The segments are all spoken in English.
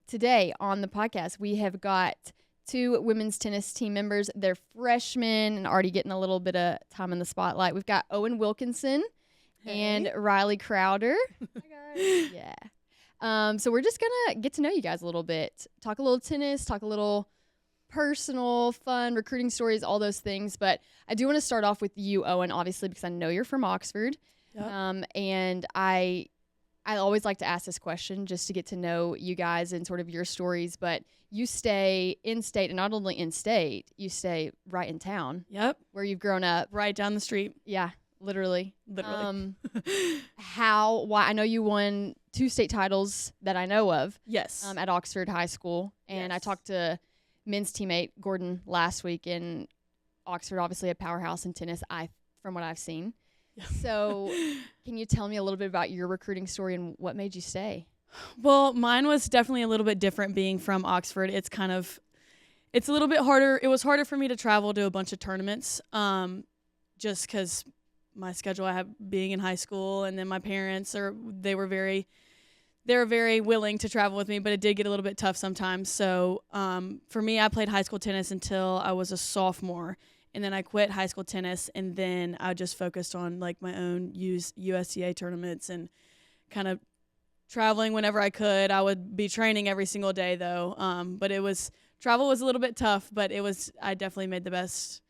today on the podcast, we have got two women's tennis team members. They're freshmen and already getting a little bit of time in the spotlight. We've got Owen Wilkinson and Riley Crowder. Hi, guys. Yeah. So we're just going to get to know you guys a little bit. Talk a little tennis, talk a little personal, fun, recruiting stories, all those things. But I do want to start off with you, Owen, obviously, because I know you're from Oxford. Yep. And I always like to ask this question just to get to know you guys and sort of your stories. But you stay in state, and not only in state, you stay right in town. Yep. Where you've grown up. Right down the street. Yeah, literally. Literally. Why? I know you won 2 state titles that I know of. Yes. At Oxford High School. And yes. I talked to men's teammate Gordon last week, and Oxford, obviously a powerhouse in tennis, from what I've seen. So can you tell me a little bit about your recruiting story and what made you stay? Well, mine was definitely a little bit different being from Oxford. It's a little bit harder. It was harder for me to travel to a bunch of tournaments just because my schedule I have being in high school, and then my parents they were very willing to travel with me, but it did get a little bit tough sometimes. So for me, I played high school tennis until I was a sophomore. And then I quit high school tennis, and then I just focused on like my own USTA tournaments and kind of traveling whenever I could. I would be training every single day though. But travel was a little bit tough, but I definitely made the best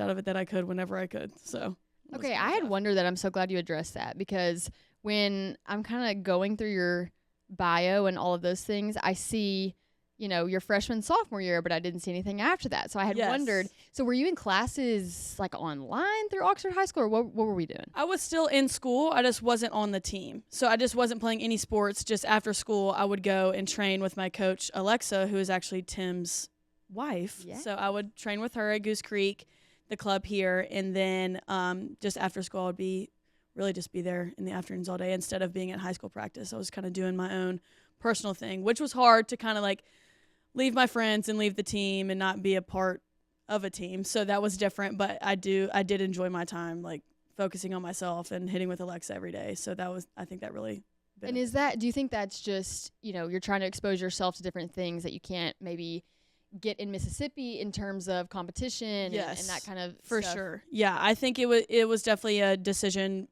out of it that I could whenever I could. So okay, I had wondered that. I'm so glad you addressed that, because when I'm kind of going through your bio and all of those things, I see your freshman, sophomore year, but I didn't see anything after that. So I had wondered, so were you in classes like online through Oxford High School, or what were we doing? I was still in school. I just wasn't on the team. So I just wasn't playing any sports. Just after school, I would go and train with my coach, Alexa, who is actually Tim's wife. Yeah. So I would train with her at Goose Creek, the club here. And then just after school, I would be there in the afternoons all day instead of being at high school practice. I was kind of doing my own personal thing, which was hard to kind of like leave my friends and leave the team and not be a part of a team. So that was different, but I did enjoy my time, like focusing on myself and hitting with Alexa every day. So I think that really benefited. And do you think that's just, you're trying to expose yourself to different things that you can't maybe get in Mississippi in terms of competition and that kind of for stuff? Sure. Yeah, I think it was definitely a decision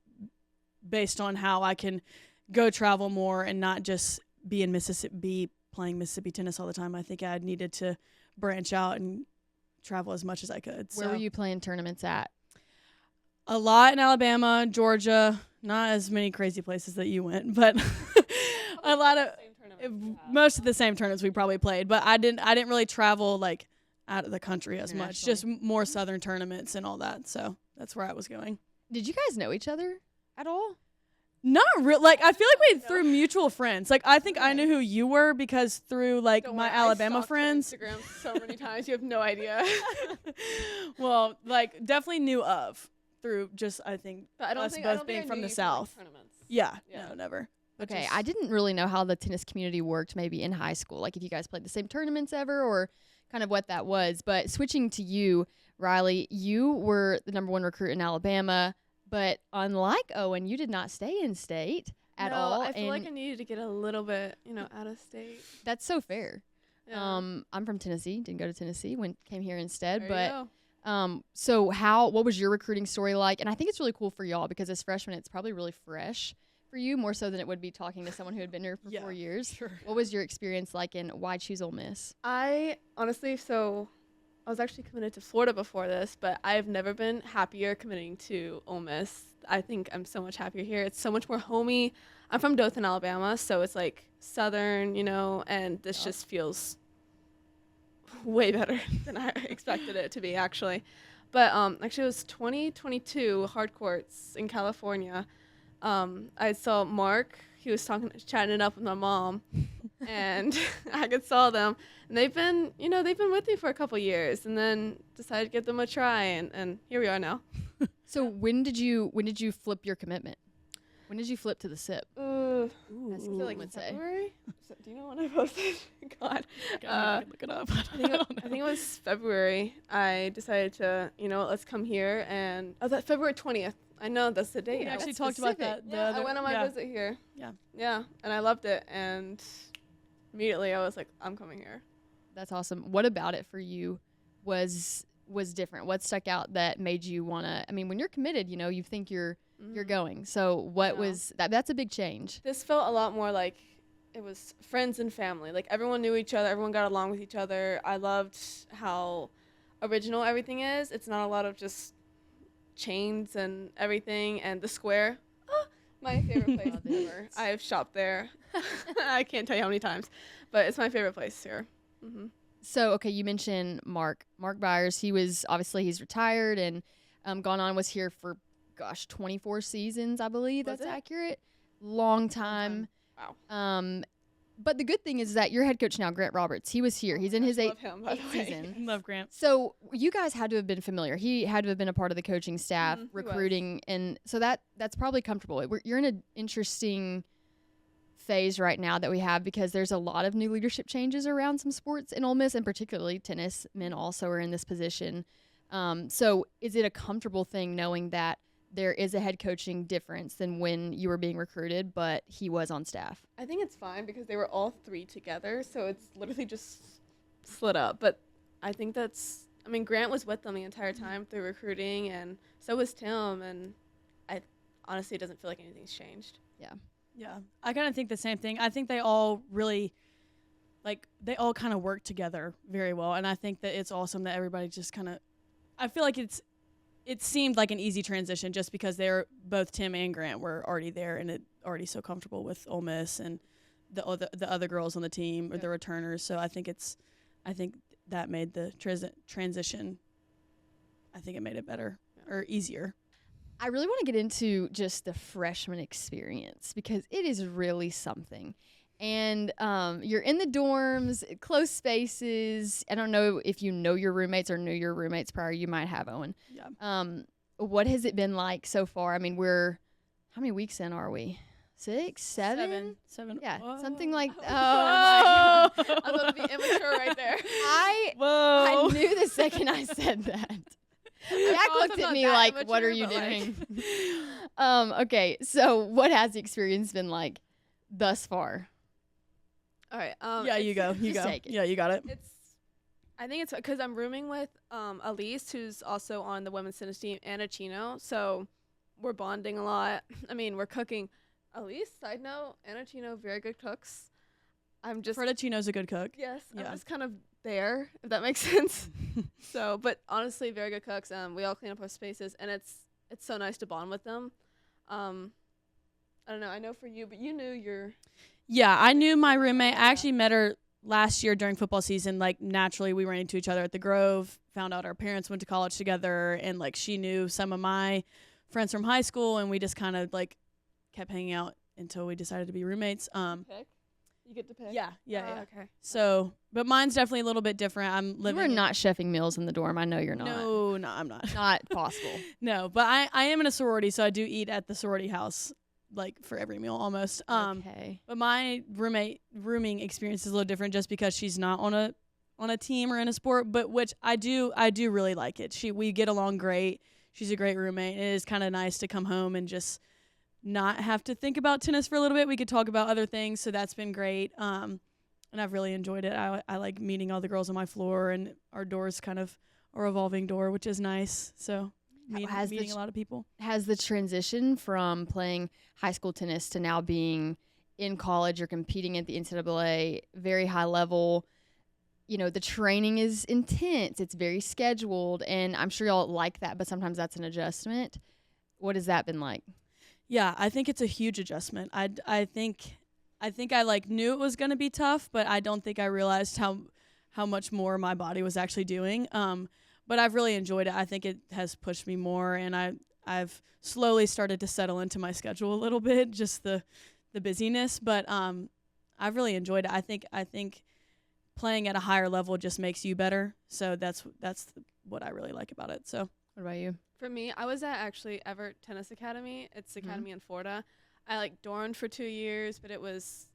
based on how I can go travel more and not just be in Mississippi playing Mississippi tennis all the time. I think I needed to branch out and travel as much as I could. Where were you playing tournaments at? A lot in Alabama, Georgia, not as many crazy places that you went, but a lot of most of the same tournaments we probably played, but I didn't really travel like out of the country as much, just more southern tournaments and all that. So that's where I was going. Did you guys know each other at all? Not real. Like, I feel like through mutual friends. Like, I think I knew who you were because through like my Alabama friends. Instagram so many times, you have no idea. Well, like definitely knew of through just I think both being from the South. Yeah, no, never. Okay, I didn't really know how the tennis community worked maybe in high school, like if you guys played the same tournaments ever or kind of what that was. But switching to you, Riley, you were the #1 recruit in Alabama. But unlike Owen, you did not stay in state at all. I feel like I needed to get a little bit, out of state. That's so fair. Yeah. I'm from Tennessee. Didn't go to Tennessee. Came here instead. So what was your recruiting story like? And I think it's really cool for y'all because as freshmen, it's probably really fresh for you, more so than it would be talking to someone who had been here for 4 years. Sure. What was your experience like, and why choose Ole Miss? I was actually committed to Florida before this, but I've never been happier committing to Ole Miss. I think I'm so much happier here. It's so much more homey. I'm from Dothan, Alabama, so it's like southern, and this just feels way better than I expected it to be, actually. But actually, it was 2022 hard courts in California. I saw Mark. He was chatting it up with my mom, and I could saw them. And they've been with me for a couple years, and then decided to give them a try, and here we are now. So when did you flip your commitment? When did you flip to the SIP? I feel like February. Do you know when I posted? God, I can look it up. I think it was February. I decided to, let's come here, and that February 20th. I know that's the date. We actually talked about that. I went on my visit here. Yeah. Yeah, and I loved it, and immediately I was like, I'm coming here. That's awesome. What about it for you was different? What stuck out that made you want to, I mean, when you're committed, you think you're going. So what Yeah. was that? That's a big change. This felt a lot more like it was friends and family. Like everyone knew each other, everyone got along with each other. I loved how original everything is. It's not a lot of just chains and everything. And the square, my favorite place ever. I have shopped there. I can't tell you how many times, but it's my favorite place here. So, okay, you mentioned Mark Byers. He's retired and gone on, was here for, 24 seasons, I believe. Was That's it? accurate. Long time. Wow. But the good thing is that your head coach now, Grant Roberts, he was here. He's in his I eighth love him, by the way. season. Love Grant. So you guys had to have been familiar. He had to have been a part of the coaching staff, He was. recruiting, and so that's probably comfortable. You're in an interesting phase right now that we have because there's a lot of new leadership changes around some sports in Ole Miss, and particularly tennis. Men also are in this position. So is it a comfortable thing knowing that there is a head coaching difference than when you were being recruited, but he was on staff? I think it's fine because they were all three together, so it's literally just split up. But I think Grant was with them the entire time through recruiting, and so was Tim, and I honestly, it doesn't feel like anything's changed. Yeah, I kind of think the same thing. I think they all really, they all kind of work together very well, and I think that it's awesome that everybody just kind of, I feel like it seemed like an easy transition just because both Tim and Grant were already there and already so comfortable with Ole Miss and the other girls on the team or the returners. So I think that made the transition. I think it made it better or easier. I really want to get into just the freshman experience because it is really something. And you're in the dorms, close spaces. I don't know if you know your roommates or knew your roommates prior. You might have, Owen. Yeah. What has it been like so far? I mean, how many weeks in are we? 6, 7? 7. Yeah, Whoa. something like that. Oh my God. I was about to be immature right there. I knew the second I said that. Jack looked at me like, what are you doing? Okay, so what has the experience been like thus far? All right. Yeah, you go. You just go. take it. Yeah, you got it. I think it's because I'm rooming with Elise, who's also on the women's tennis team, and a Chino. So we're bonding a lot. I mean, we're cooking. Elise, side note, Anna Chino, very good cooks. I'm just Fredicino's a good cook. Yes, Yeah. I'm just kind of there, if that makes sense. So, but honestly, very good cooks. We all clean up our spaces, and it's so nice to bond with them. I don't know. I know for you, but you knew your. Yeah, I knew my roommate. I actually met her last year during football season. Like, naturally, we ran into each other at the Grove, found out our parents went to college together, and, she knew some of my friends from high school, and we just kind of, kept hanging out until we decided to be roommates. Pick? You get to pick? Yeah. Okay. So, but mine's definitely a little bit different. I'm living. You are not chefing meals in the dorm. I know you're not. No, I'm not. Not possible. No, but I am in a sorority, so I do eat at the sorority house, for every meal almost. Okay. But my rooming experience is a little different just because she's not on a team or in a sport, but which I do really like it. We get along great. She's a great roommate. It is kind of nice to come home and just not have to think about tennis for a little bit. We could talk about other things, so that's been great. And I've really enjoyed it. I like meeting all the girls on my floor, and our door's kind of a revolving door, which is nice. So meeting a lot of people. Has the transition from playing high school tennis to now being in college or competing at the NCAA, very high level, the training is intense. It's very scheduled, and I'm sure y'all like that, but sometimes that's an adjustment. What has that been like? Yeah, I think it's a huge adjustment. I think I knew it was going to be tough, but I don't think I realized how much more my body was actually doing. But I've really enjoyed it. I think it has pushed me more, and I've slowly started to settle into my schedule a little bit, just the busyness. But I've really enjoyed it. I think playing at a higher level just makes you better. So that's what I really like about it. So What about you? For me, I was at actually Everett Tennis Academy. It's the academy in Florida. I dormed for 2 years, but it was,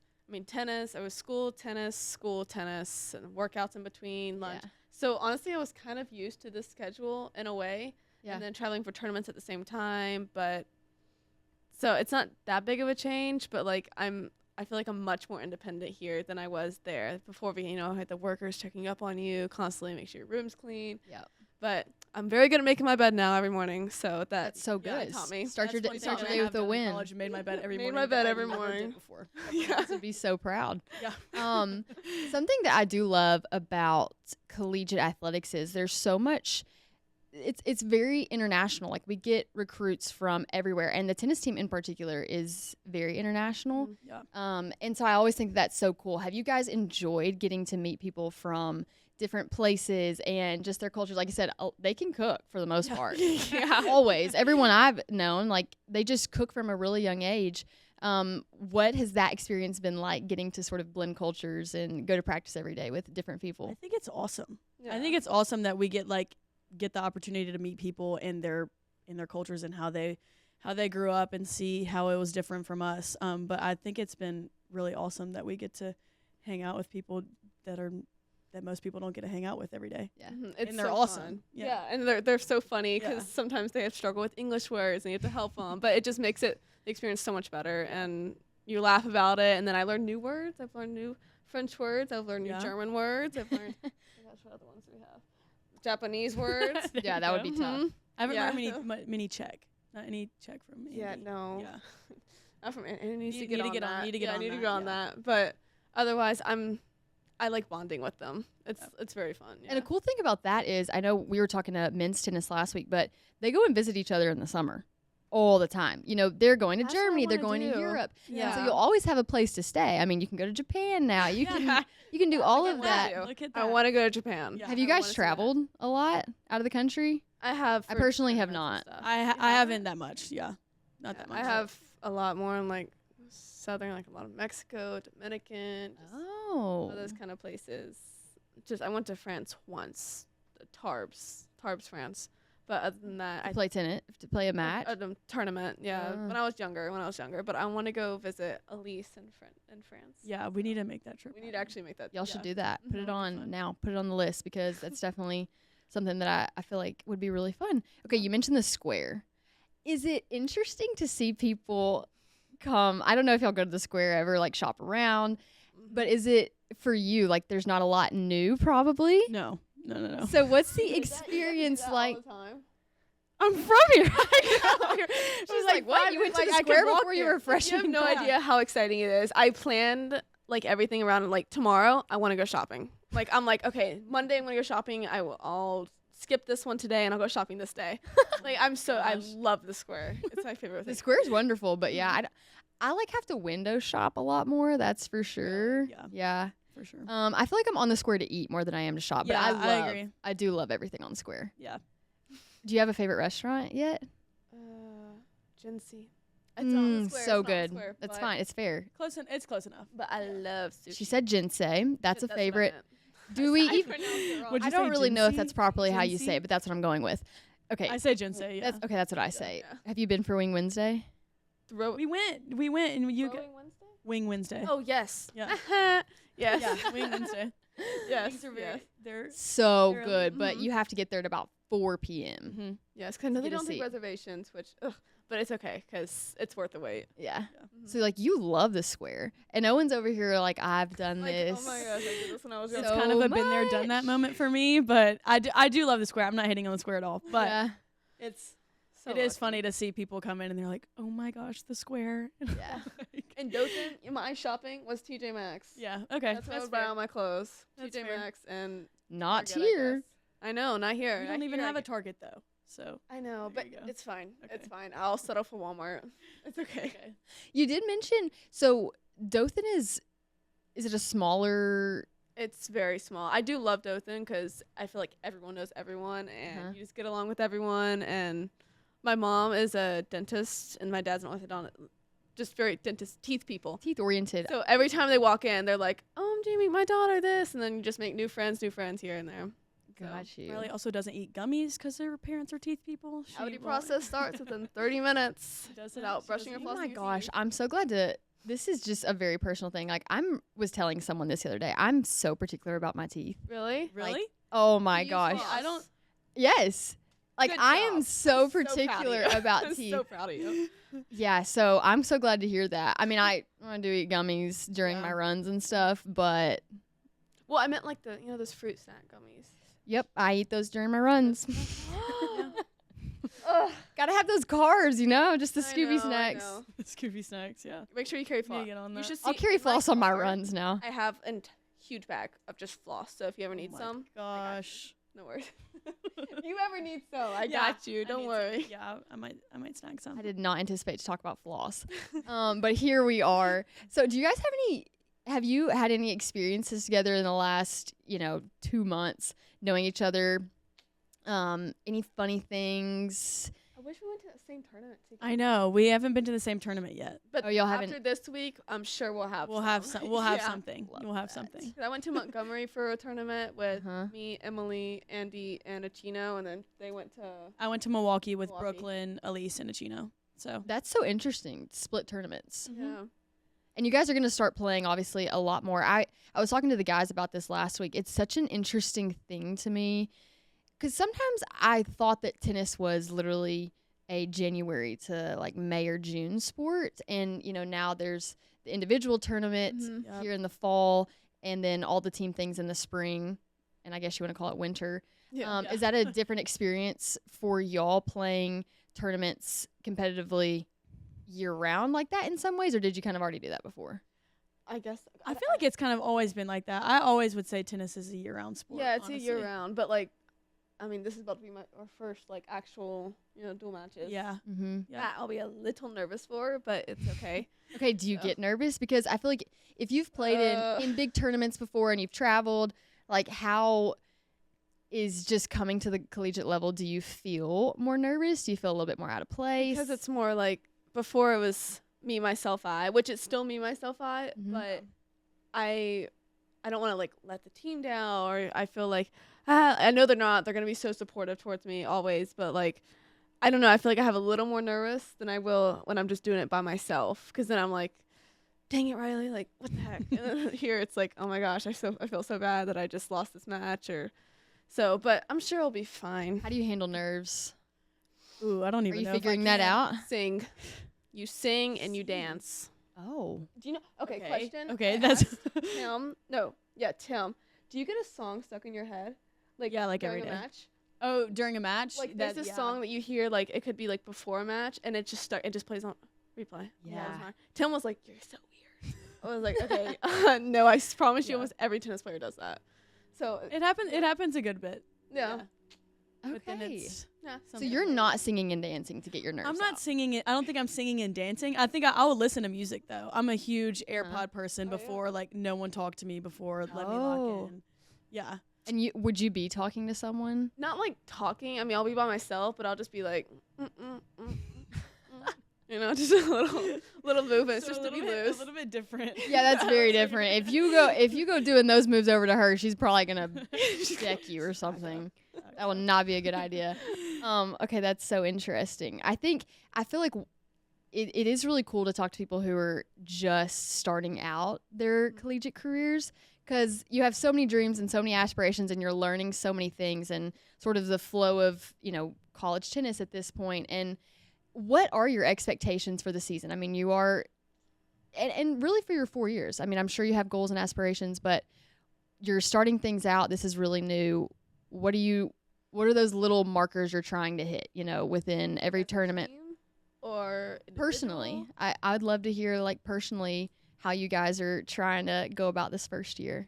tennis. It was school, tennis, and workouts in between, lunch. Yeah. So honestly, I was kind of used to this schedule in a way. Yeah. And then traveling for tournaments at the same time. But so it's not that big of a change, but I feel like I'm much more independent here than I was there. Before, I had the workers checking up on you constantly, make sure your room's clean. Yeah. But I'm very good at making my bed now every morning, so That's so yeah, good. it taught me. Start your That's one start thing your I day have with a done in win. college, made my bed every Made morning. my bed that I every never did morning. before. Yeah. Would be so proud. Yeah. Something that I do love about collegiate athletics is there's so much. It's very international. Like we get recruits from everywhere, and the tennis team in particular is very international. Mhm. Yeah. And so I always think that's so cool. Have you guys enjoyed getting to meet people from different places and just their cultures? Like I said, they can cook for the most part. Yeah. Always. Everyone I've known, like they just cook from a really young age. What has that experience been like, getting to sort of blend cultures and go to practice every day with different I people? think it's awesome. Yeah. I think it's awesome that we get the opportunity to meet people in their cultures and how they grew up and see how it was different from us. But I think it's been really awesome that we get to hang out with people that most people don't get to hang out with every day. Yeah. It's And they're so awesome. fun. Yeah. Yeah, and they're so funny because Yeah. sometimes they have struggle with English words and you have to help them, but it just makes the experience so much better. And you laugh about it, and then I learn new words. I've learned new French words. I've learned new Yeah. German words. I've learned oh gosh, what other ones do we have? Japanese words. There Yeah, you that would go. be tough. Mhm. I haven't Yeah. learned mini Czech. Not any Czech from me. Yeah, no. Yeah. Not from it needs You to get need to on get on- that. need to get yeah, on I need to that, get on yeah. that. But otherwise, I like bonding with them. It's very fun. Yeah. And a cool thing about that is, I know we were talking to men's tennis last week, but they go and visit each other in the summer all the time. You know, they're going to That's what I Germany, they're wanna going to do. Europe. Yeah. So you'll always have a place to stay. I mean, you can go to Japan now. You can do all of at that. that. Look at I that. want to go to Japan. Yeah. Have you I wanna guys see that. traveled a lot out of the country? I have. I for personally have tournaments not. and stuff. I You haven't that much. Yeah. Not that Yeah, much. I have a lot more in like southern, like a lot of Mexico, Dominican, just all Oh. those kind of places. Just I went to France once, Tarbes, France. But other than that, To play tennis, to play a match. a tournament. Yeah, Ah. when I was younger. But I want to go visit Elise in France. Yeah, we need to make that trip. We need to actually make that. Y'all should do that. Put it That would be on fun. now. Put it on the list, because that's definitely something that I feel like would be really fun. Okay, you mentioned the square. Is it interesting to see people come? I don't know if y'all go to the square ever, like shop around, but is it for you, like there's not a lot new probably? No. So what's the experience like? I'm from here. She's like, what? You went to the square before you were a freshman? You have no in class. idea how exciting it is. I planned like everything around like tomorrow. I want to go shopping. Like I'm like, okay, Monday I'm gonna go shopping. I'll skip this one today and I'll go shopping this day. Like I Gosh. love the square. It's my favorite The thing. square is wonderful, but yeah, I like have to window shop a lot more. That's for sure. Yeah. Yeah. For sure. I feel like I'm on the square to eat more than I am to shop. But Yeah, I I agree. I do love everything on the square. Yeah. Do you have a favorite restaurant yet? Jinsey. It's on the square, So it's not on the good. square, That's but- fine. It's fair. It's close enough. But I love sushi. She said jinsei. That's a what I favorite. meant. Do we I even? pronounced it wrong. Would I you don't say really know if Jinsei? that's properly how you Jinsei? say it, but that's what I'm going with. Okay. I say Jinsei, yeah. Okay, that's what I say. yeah. Have you been for Wing Wednesday? we went and you got Throwing Wednesday? Wing Wednesday. Oh yes. Yeah. yes. Yeah, Wing Wednesday. yes. Wings are yes. they're So They're good, but Mhm. you have to get there at about 4 p.m. mhm. Yes. Because they get a don't take seat. reservations, which but it's okay because it's worth the wait. Yeah. Mhm. So like you love the square, and Owen's over here like I've done Like, this. oh my gosh, I did this when I was It's young. kind of So a been there, done that much. moment for me, but I do love the square. I'm not hating on the square at all, but yeah. it is funny to see people come in and they're like, "Oh my gosh, the square." Yeah. In Dothan, my shopping was TJ Maxx. Yeah. Okay. That's where I would buy fair. all my clothes. That's TJ fair. Maxx and Not Target, I here. guess. I know, not here. We Not don't even here, I have a guess. Target though, so I know, There but you go. it's fine. Okay. It's fine. I'll settle for Walmart. It's okay. okay. You did mention, so Dothan is it a smaller? It's very small. I do love Dothan because I feel like everyone knows everyone and Uh-huh. you just get along with everyone. And my mom is a dentist and my dad's an orthodontist. Just very teeth people. Teeth oriented. So every time they walk in, they're like, "Oh, I'm Jamie, my daughter, this," and then you just make new friends here and there. So, Got you. Riley also doesn't eat gummies because her parents are teeth people. cavity won't- process starts within 30 minutes She doesn't- without she brushing your doesn't Oh floss. my gosh, I'm so glad to. This is just a very personal thing. Like was telling someone this the other day. I'm so particular about my teeth. Really? Really? Oh my Do you use gosh. floss? I don't. Yes. Like, Good I job. am so I'm proud of particular you. about I'm tea. so proud of you. Yeah, so I'm so glad to hear that. I mean, I do eat gummies during Yeah. my runs and stuff, but Well, I meant like those fruit snack gummies. yep, I eat those during my runs. Yeah. Ugh. Gotta have those carbs, just the I Scooby know, I snacks. know. Scooby snacks, yeah. Make sure you carry Need to floss. get on You that. should see. I'll carry in floss on my car, runs now. I have a huge bag of just floss. So if you ever need Oh my some, I got you. Gosh. No worries. If you ever need some, I Yeah, got you. I Don't need worry. some. Yeah, I might snag some. I did not anticipate to talk about floss. But here we are. So do you guys have you had any experiences together in the last, 2 months knowing each other? Any funny things? I wish we went to that same tournament together. I know. We haven't been to the same tournament yet. But Oh, y'all after haven't- this week, I'm sure we'll have. We'll have Yeah. something. Love We'll have that. something. 'Cause I went to Montgomery for a tournament with Uh-huh. me, Emily, Andy, and Achino, and then they went to. I went to Milwaukee with Milwaukee. Brooklyn, Elise, and Achino. So That's so interesting. Split tournaments. Yeah. And you guys are going to start playing, obviously, a lot more. I was talking to the guys about this last week. It's such an interesting thing to me because sometimes I thought that tennis was literally a January to like May or June sport. And, now there's the individual tournaments Mhm. Yep. here in the fall and then all the team things in the spring. And I guess you want to call it winter. Yeah. Is that a different experience for y'all playing tournaments competitively year round like that in some ways, or did you kind of already do that before? I guess. I feel like it's kind of always been like that. I always would say tennis is a year-round sport. Yeah, it's honestly. a year round, but like, I mean, this is about to be our first like actual dual matches. Yeah. Mm-hmm. Yeah. That I'll be a little nervous for, but it's okay. Okay, do you Yeah. get nervous? Because I feel like if you've played in big tournaments before and you've traveled, like how is just coming to the collegiate level, do you feel more nervous? Do you feel a little bit more out of place? Because it's more like before it was me, myself, I, which it's still me, myself, I, Mhm. but I don't want to like let the team down, or I feel like I know they're not. They're gonna be so supportive towards me always, but like I don't know. I feel like I have a little more nervous than I will when I'm just doing it by myself. Because then I'm like, dang it, Riley, like what the heck? And then here it's like, oh my gosh, I feel so bad that I just lost this match, or so. But I'm sure I'll be fine. How do you handle nerves? Ooh, I don't Are even you know. if I figuring that can. out? Sing, you sing and you dance. Oh. Do you know? Okay, question. Okay, I that's asked Tim. No, yeah, Tim. Do you get a song stuck in your head? Like Yeah, like during every a day. match? Oh, during a match. Like there's this song that you hear, like it could be like before a match, and it just it just plays on replay. Yeah. all the time. Tim was like, "You're so weird." I was like, "Okay, no, I promise you, Yeah. almost every tennis player does that." So It happens. It happens a good bit. yeah, But then Okay. it's yeah. So something you're like- not singing and dancing to get your nerves I'm not out. singing it. I don't think I'm singing and dancing. I think I would listen to music though. I'm a huge AirPod Uh-huh. person. Oh, yeah. Before like no one talked to me before. Let me Oh. lock in. Yeah. And would you be talking to someone? Not like talking. I mean, I'll be by myself, but I'll just be like, just a little movements, So just a to be little bit- loose. A little bit different. Yeah, that's very different. If you go doing those moves over to her, she's probably gonna deck you or something. That will not be a good idea. Okay, that's so interesting. I feel like it is really cool to talk to people who are just starting out their collegiate careers, because you have so many dreams and so many aspirations, and you're learning so many things, and sort of the flow of college tennis at this point. And what are your expectations for the season? I mean, you are, and really for your 4 years. I mean, I'm sure you have goals and aspirations, but you're starting things out. This is really new. What are those little markers you're trying to hit, within every As a tournament? team or Personally, individual? I would love to hear, like, personally how you guys are trying to go about this first year.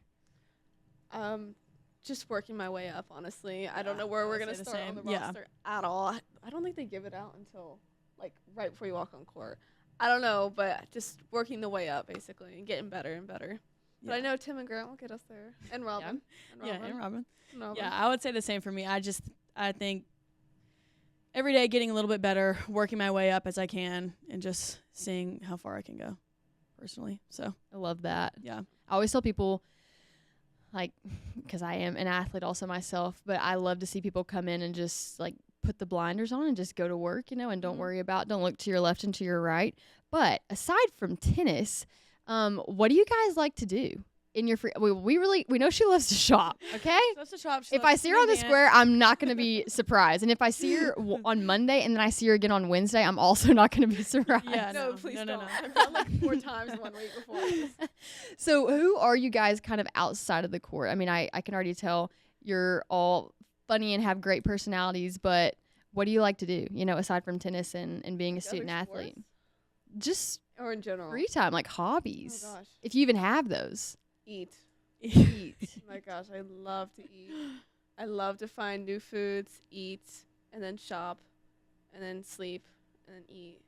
Just working my way up, honestly. I don't Yeah, know where I we're would gonna say the start on the same. Yeah. roster at all. I don't think they give it out until like right before you walk on court. I don't know, but just working the way up basically and getting better and better. But I Yeah. know Tim and Grant will get us there, and Robin. And Yeah, Robin. and Robin. and Robin. Yeah, I would say the same for me. I think every day getting a little bit better, working my way up as I can, and just seeing how far I can go personally. So, I love that. yeah. I always tell people, like, because I am an athlete also myself, but I love to see people come in and just, like, put the blinders on and just go to work, and don't don't look to your left and to your right. But aside from tennis, what do you guys like to do? in your free. We know she loves to shop. Okay. Loves to shop. If I see her on the square, I'm not going to be surprised. And if I see her on Monday and then I see her again on Wednesday, I'm also not going to be surprised. Yeah, No, no, please no, don't. no. I've done like 4 times in 1 week before. So who are you guys kind of outside of the court? I mean, I can already tell you're all funny and have great personalities, but what do you like to do, aside from tennis and being a student athlete? Just Or in general. free time, like hobbies. Oh gosh. If you even have those. Eat. Eat. Oh my gosh, I love to eat. I love to find new foods, eat, and then shop, and then sleep, and then eat,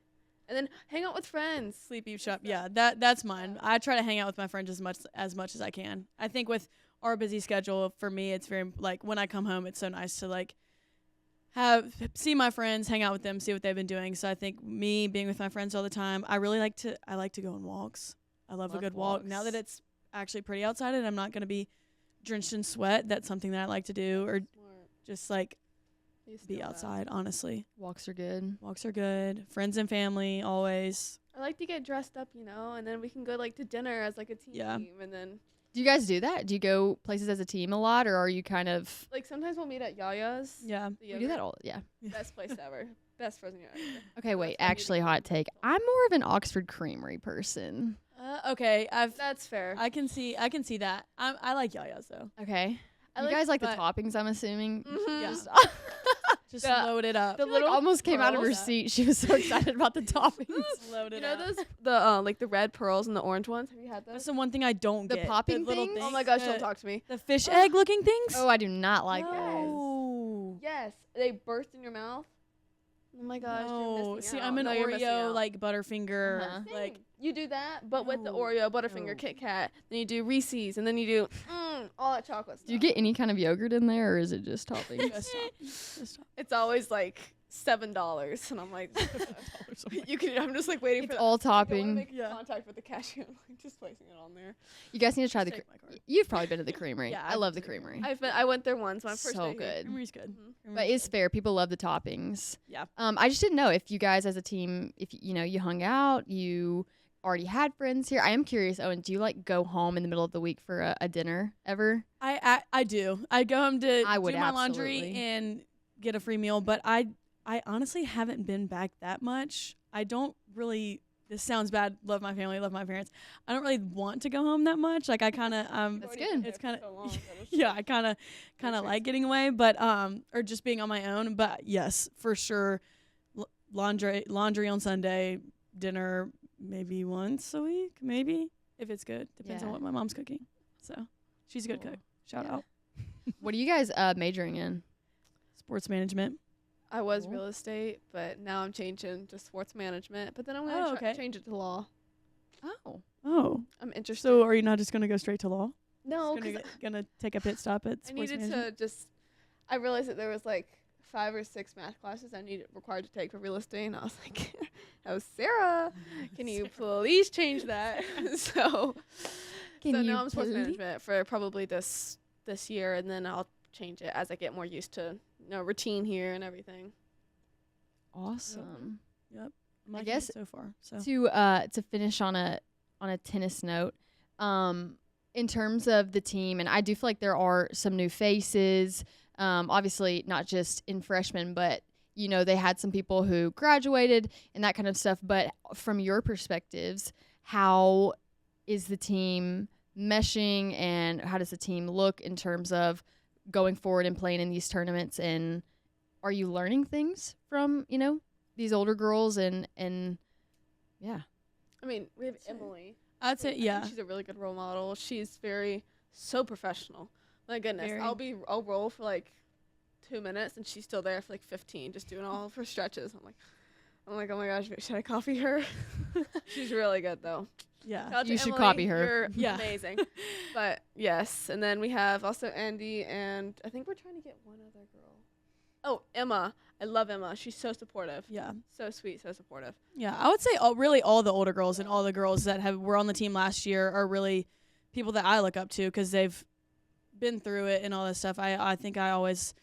and then hang out with friends. Sleep, eat, shop. Yeah, that's mine. I try to hang out with my friends as much as I can. I think with our busy schedule, for me, it's very like when I come home, it's so nice to like see my friends, hang out with them, see what they've been doing. So I think me being with my friends all the time, I like to go on walks. I love a good walk. Now that it's actually pretty outside and I'm not going to be drenched in sweat, that's something that I like to do, or just like be outside. Honestly, Walks are good. walks are good. Friends and family always. I like to get dressed up, and then we can go like to dinner as like a team, Yeah. and then Do you guys do that? Do you go places as a team a lot, or are you kind of? like sometimes we'll meet at Yaya's. Yeah. The We do that yogurt. all. Yeah. Best place ever. Best frozen yogurt. Okay, wait. That's when you Actually, do- hot take. I'm more of an Oxford Creamery person. Okay, That's fair. I can see that. I like Yaya's though. Okay. I You like- guys like the but- toppings, I'm assuming. Mhm. Yeah. Just, Just The- load it up. the she, like, little almost came out of her pearls. seat. She was so excited about the toppings. Load it You know up. those like the red pearls and the orange ones? Have you had That's those? the one thing I don't The get. popping little things? Oh my gosh, the, don't talk to me. The fish egg looking things? Oh, I do not like those. no. Yes, they burst in your mouth. Oh my gosh, No. you're missing See, out. I'm an No, you're missing Oreo out. like Butterfinger. Uh-huh. Like You do that, but with the No, Oreo, Butterfinger, no. Kit Kat. Then you do Reese's, and then you do all that chocolate stuff. Do you get any kind of yogurt in there, or is it just toppings? just stop. Just stop. It's always like $7, and I'm like, you can. I'm just like waiting It's for. all I don't wanna topping. make Yeah. contact with the cashier. I'm like just placing it on there. You guys need to try the. Just take my card. You've probably been to the Creamery. Yeah, I I've love the been to the Creamery. I went there once my first So day here. good. Creamery's good. Mhm. But Creamery's it's good. fair. People love the toppings. Yeah. I just didn't know if you guys as a team, if you hung out, you already had friends here. I am curious, Owen, do you like go home in the middle of the week for a dinner ever? I do. I go home to I would do my laundry absolutely. and get a free meal, but I honestly haven't been back that much. I don't really. This sounds bad. Love my family, love my parents. I don't really want to go home that much. Like I kind of That's Already good. been there It's for kinda- so long that it's yeah, like- I kind of Makes like sense. getting away, but or just being on my own. But yes, for sure, laundry on Sunday, dinner maybe once a week, maybe if it's good. Depends on Yeah. what my mom's cooking. So she's a good Cool. cook. Shout Yeah. out. What are you guys majoring in? Sports management. I was Cool. real estate, but now I'm changing to sports management. But then I'm Oh, gonna okay. change it to law. Oh. Oh, I'm interested. so are you not just gonna go straight to law? no, Just because gonna take a pit stop at I sports needed management? to just. I realized that there was like 5 or 6 math classes I needed required to take for real estate, and I was like, "Oh, Sarah, can you please change that?" so now I'm sports management for probably this year, and then I'll change it as I get more used to routine here and everything. Awesome. I'm I liking guess it so far. So To finish on a tennis note, in terms of the team, and I do feel like there are some new faces. Obviously, not just in freshmen, but they had some people who graduated and that kind of stuff. But from your perspectives, how is the team meshing, and how does the team look in terms of going forward and playing in these tournaments? And are you learning things from these older girls and yeah? I mean, we have That's it. Emily. I'd say I think yeah. she's a really good role model. She's so professional. My goodness, Very. I'll roll for like 2 minutes, and she's still there for like 15, just doing all of her stretches. I'm like, oh my gosh, should I copy her? She's really good though. Yeah. Shout out to You should Emily, copy her. You're Yeah. amazing. But yes, and then we have also Andy, and I think we're trying to get one other girl. Oh, Emma. I love Emma. She's so supportive. Yeah. So sweet, so supportive. Yeah, I would say really all the older girls and all the girls that were on the team last year are really people that I look up to because they've been through it and all this stuff. I think I always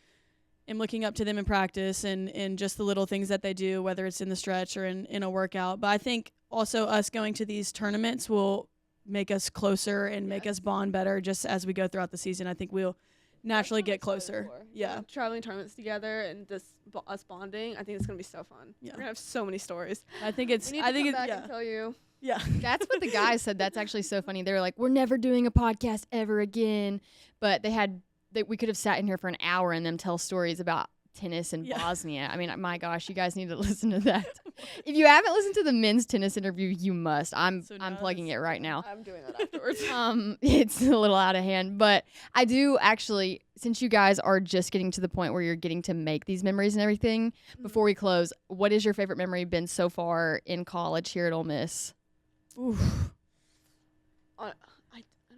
am looking up to them in practice and just the little things that they do, whether it's in the stretch or in a workout. But I think also us going to these tournaments will make us closer and make us bond better just as we go throughout the season. I think we'll naturally That's what I'm get excited closer. for. Yeah. Traveling tournaments together and just us bonding. I think it's gonna be so fun. Yeah. We're gonna have so many stories. I think it's We need I to think come it back and tell you. yeah. That's what the guys said. That's actually so funny. They were like, "We're never doing a podcast ever again." But we could have sat in here for an hour and them tell stories about tennis in Yeah. Bosnia. I mean, my gosh, you guys need to listen to that. If you haven't listened to the men's tennis interview, you must. I'm So now plugging this- it right now. I'm doing that afterwards. It's a little out of hand, but I do actually, since you guys are just getting to the point where you're getting to make these memories and everything, before we close, what is your favorite memory been so far in college here at Ole Miss? Oof. I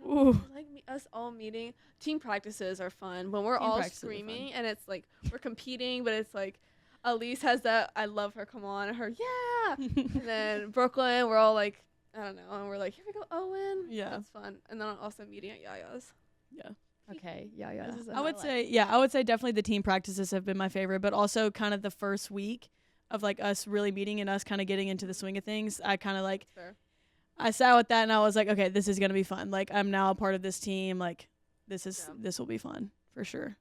don't Ooh. know, I like us all meeting. Team practices are fun when we're Team all practices are screaming and it's like we're competing, but it's like Elise has that I love her, come on, and her yeah, and then Brooklyn, we're all like I don't know, and we're like here we go Owen, Yeah. that's fun, and then also meeting at Yaya's. Yeah. Okay, yeah. This is a I would highlight. say I would say definitely the team practices have been my favorite, but also kind of the first week of like us really meeting and us kind of getting into the swing of things. I kind of like Fair. I sat with that and I was like, okay, this is gonna be fun. Like I'm now a part of this team. Like this will be fun for sure.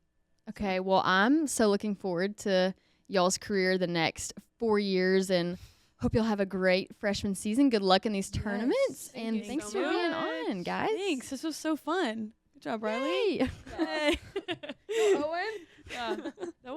Okay, well, I'm so looking forward to y'all's career the next 4 years and hope you'll have a great freshman season. Good luck in these tournaments. Thank And you thanks so for being much. on, guys. Thanks. This was so fun. Good job, Riley. Yay. Hey. Owen? Yeah. That